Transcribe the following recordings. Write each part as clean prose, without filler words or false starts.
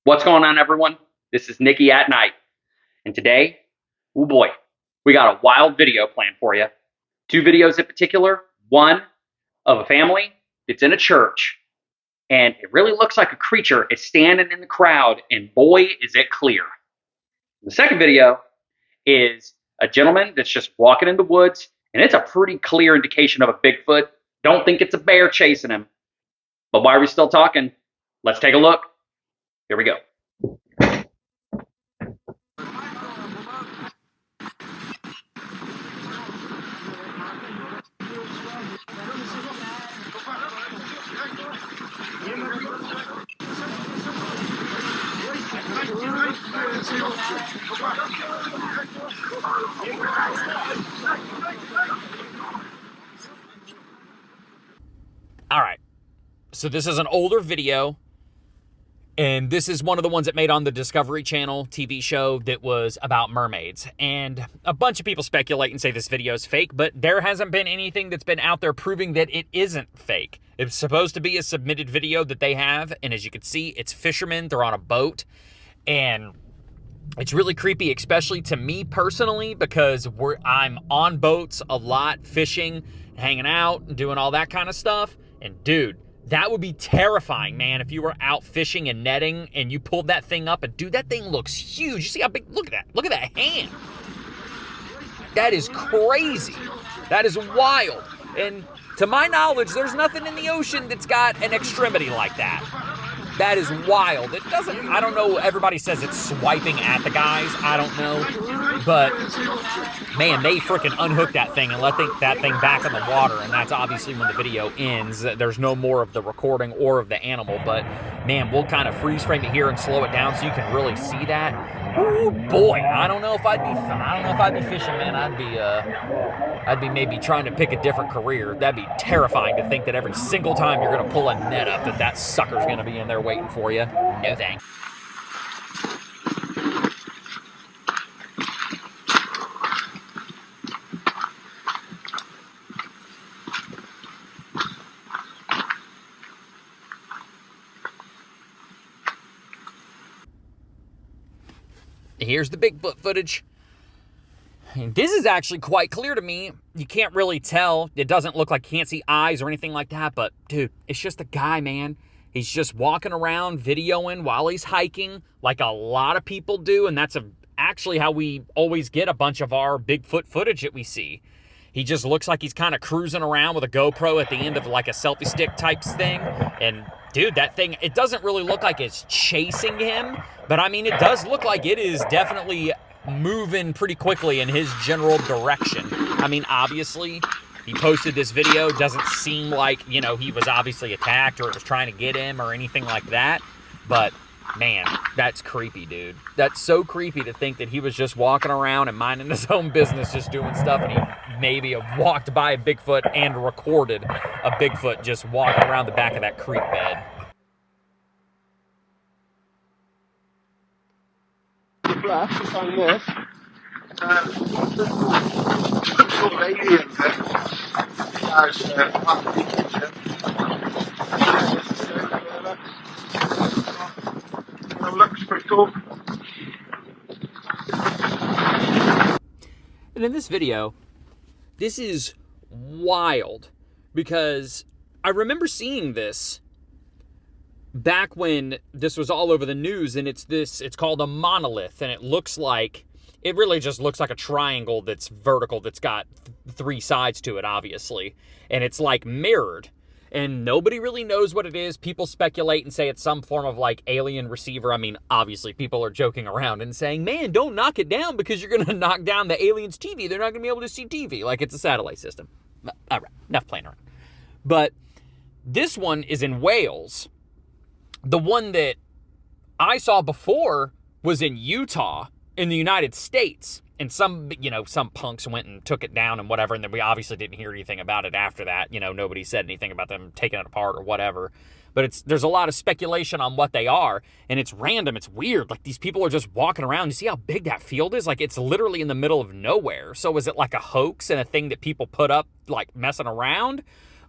What's going on, everyone? This is Nikki at Night, and today, oh boy, we got a wild video planned for you. Two videos in particular. One of a family that's in a church, and it really looks like a creature is standing in the crowd, and boy, is it clear. The second video is a gentleman that's just walking in the woods, and it's a pretty clear indication of a Bigfoot. Don't think it's a bear chasing him. But why are we still talking? Let's take a look. Here we go. All right, so this is an older video, and this is one of the ones that made on the Discovery Channel TV show that was about mermaids. And a bunch of people speculate and say this video is fake, but there hasn't been anything that's been out there proving that it isn't fake. It's supposed to be a submitted video that they have, and as you can see, it's fishermen. They're on a boat, and it's really creepy, especially to me personally, because I'm on boats a lot, fishing, hanging out, and doing all that kind of stuff. And dude, that would be terrifying, man, if you were out fishing and netting and you pulled that thing up, and dude, that thing looks huge. You see how big? Look at that. Look at that hand. That is crazy. That is wild. And to my knowledge, there's nothing in the ocean that's got an extremity like that. That is wild. It doesn't, I don't know, everybody says it's swiping at the guys. I don't know. But, man, they freaking unhook that thing and let that thing back in the water. And that's obviously when the video ends. There's no more of the recording or of the animal. But, man, we'll kind of freeze frame it here and slow it down so you can really see that. Oh boy, I don't know if I'd be fishing, man. I'd be maybe trying to pick a different career. That'd be terrifying to think that every single time you're gonna pull a net up, that sucker's gonna be in there waiting for you. No thanks. Here's the Bigfoot footage. And this is actually quite clear to me. You can't really tell. It doesn't look like you can't see eyes or anything like that. But, dude, it's just a guy, man. He's just walking around videoing while he's hiking like a lot of people do. And that's actually how we always get a bunch of our Bigfoot footage that we see. He just looks like he's kind of cruising around with a GoPro at the end of like a selfie stick type thing. And dude, that thing, it doesn't really look like it's chasing him. But I mean, it does look like it is definitely moving pretty quickly in his general direction. I mean, obviously, he posted this video. Doesn't seem like, you know, he was obviously attacked or it was trying to get him or anything like that. But man, that's creepy, dude. That's so creepy to think that he was just walking around and minding his own business, just doing stuff, and he maybe have walked by a Bigfoot and recorded a Bigfoot just walking around the back of that creek bed. On this. Sort of alien thing. Looks pretty cool. And in this video, this is wild because I remember seeing this back when this was all over the news, and it's called a monolith, and it really just looks like a triangle that's vertical, that's got three sides to it, obviously, and it's like mirrored, and nobody really knows what it is. People speculate and say it's some form of like alien receiver. I mean, obviously people are joking around and saying, man, don't knock it down because you're going to knock down the aliens' TV. They're not going to be able to see TV. Like, it's a satellite system. All right, enough playing around. But this one is in Wales. The one that I saw before was in Utah in the United States. And some punks went and took it down and whatever. And then we obviously didn't hear anything about it after that. You know, nobody said anything about them taking it apart or whatever. But there's a lot of speculation on what they are. And it's random. It's weird. Like, these people are just walking around. You see how big that field is? Like, it's literally in the middle of nowhere. So is it like a hoax and a thing that people put up, like, messing around?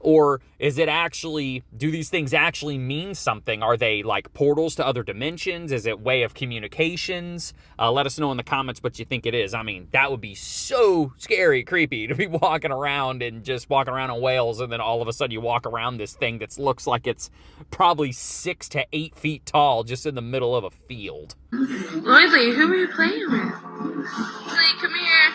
Or is it actually, do these things actually mean something? Are they like portals to other dimensions? Is it way of communications? Let us know in the comments what you think it is. I mean, that would be so scary, creepy to be walking around and just walking around in Wales, and then all of a sudden you walk around this thing that looks like it's probably 6 to 8 feet tall just in the middle of a field. Lloydly, who are you playing with? Lloydly, come here.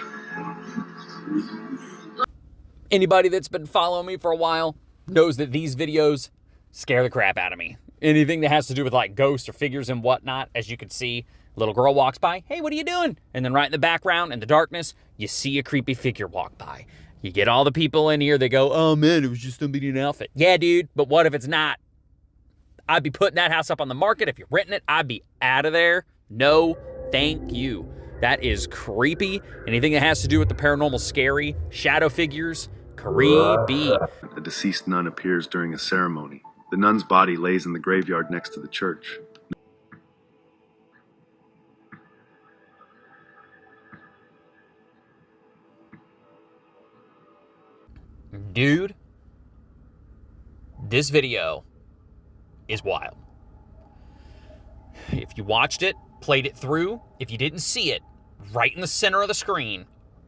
Anybody that's been following me for a while knows that these videos scare the crap out of me. Anything that has to do with like ghosts or figures and whatnot, as you can see, a little girl walks by, hey, what are you doing? And then right in the background, in the darkness, you see a creepy figure walk by. You get all the people in here, they go, oh man, it was just somebody in an outfit. Yeah, dude, but what if it's not? I'd be putting that house up on the market. If you're renting it, I'd be out of there. No, thank you. That is creepy. Anything that has to do with the paranormal, scary, shadow figures, creepy. A deceased nun appears during a ceremony. The nun's body lays in the graveyard next to the church. Dude, this video is wild. If you watched it, played it through, if you didn't see it, right in the center of the screen,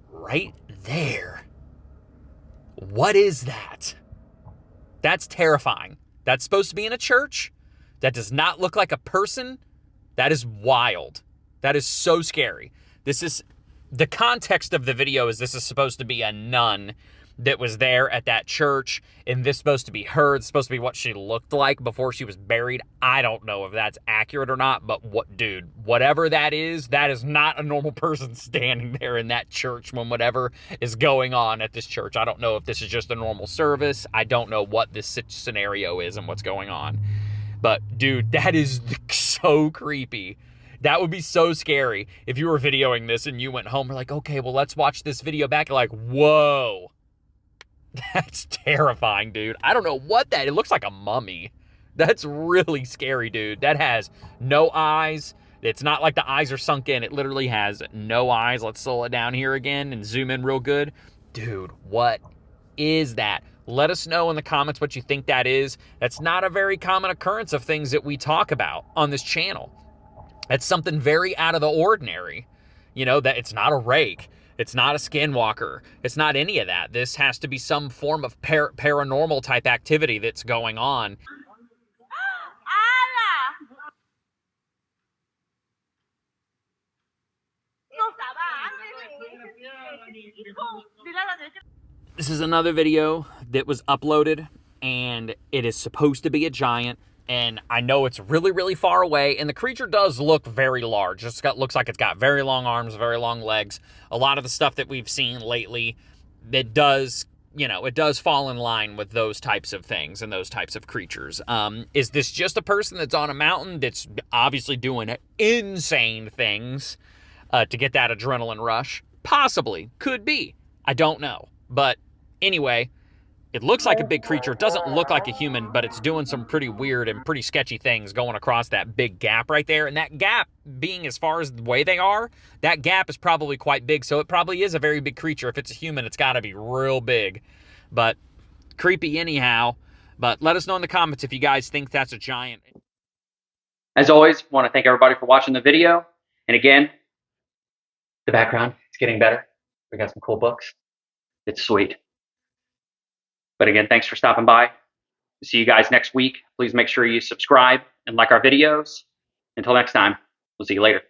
right there. What is that? That's terrifying. That's supposed to be in a church. That does not look like a person. That is wild. That is so scary. The context of the video is this is supposed to be a nun that was there at that church, and this is supposed to be her. It's supposed to be what she looked like before she was buried. I don't know if that's accurate or not, but dude, whatever that is not a normal person standing there in that church when whatever is going on at this church. I don't know if this is just a normal service. I don't know what this scenario is and what's going on. But dude, that is so creepy. That would be so scary if you were videoing this and you went home and like, okay, well, let's watch this video back. Like, whoa. That's terrifying, dude. I don't know what it looks like a mummy. That's really scary, dude. That has no eyes. It's not like the eyes are sunk in. It literally has no eyes. Let's slow it down here again and zoom in real good. Dude, what is that? Let us know in the comments what you think that is. That's not a very common occurrence of things that we talk about on this channel. It's something very out of the ordinary. You know, that it's not a rake. It's not a skinwalker. It's not any of that. This has to be some form of paranormal type activity that's going on. This is another video that was uploaded, and it is supposed to be a giant. And I know it's really, really far away, and the creature does look very large. Looks like it's got very long arms, very long legs. A lot of the stuff that we've seen lately, it does fall in line with those types of things and those types of creatures. Is this just a person that's on a mountain that's obviously doing insane things to get that adrenaline rush? Possibly. Could be. I don't know. But anyway, it looks like a big creature. It doesn't look like a human, but it's doing some pretty weird and pretty sketchy things going across that big gap right there. And that gap being as far as the way they are, that gap is probably quite big. So it probably is a very big creature. If it's a human, it's got to be real big. But creepy anyhow. But let us know in the comments if you guys think that's a giant. As always, want to thank everybody for watching the video. And again, the background is getting better. We got some cool books. It's sweet. But again, thanks for stopping by. See you guys next week. Please make sure you subscribe and like our videos. Until next time, we'll see you later.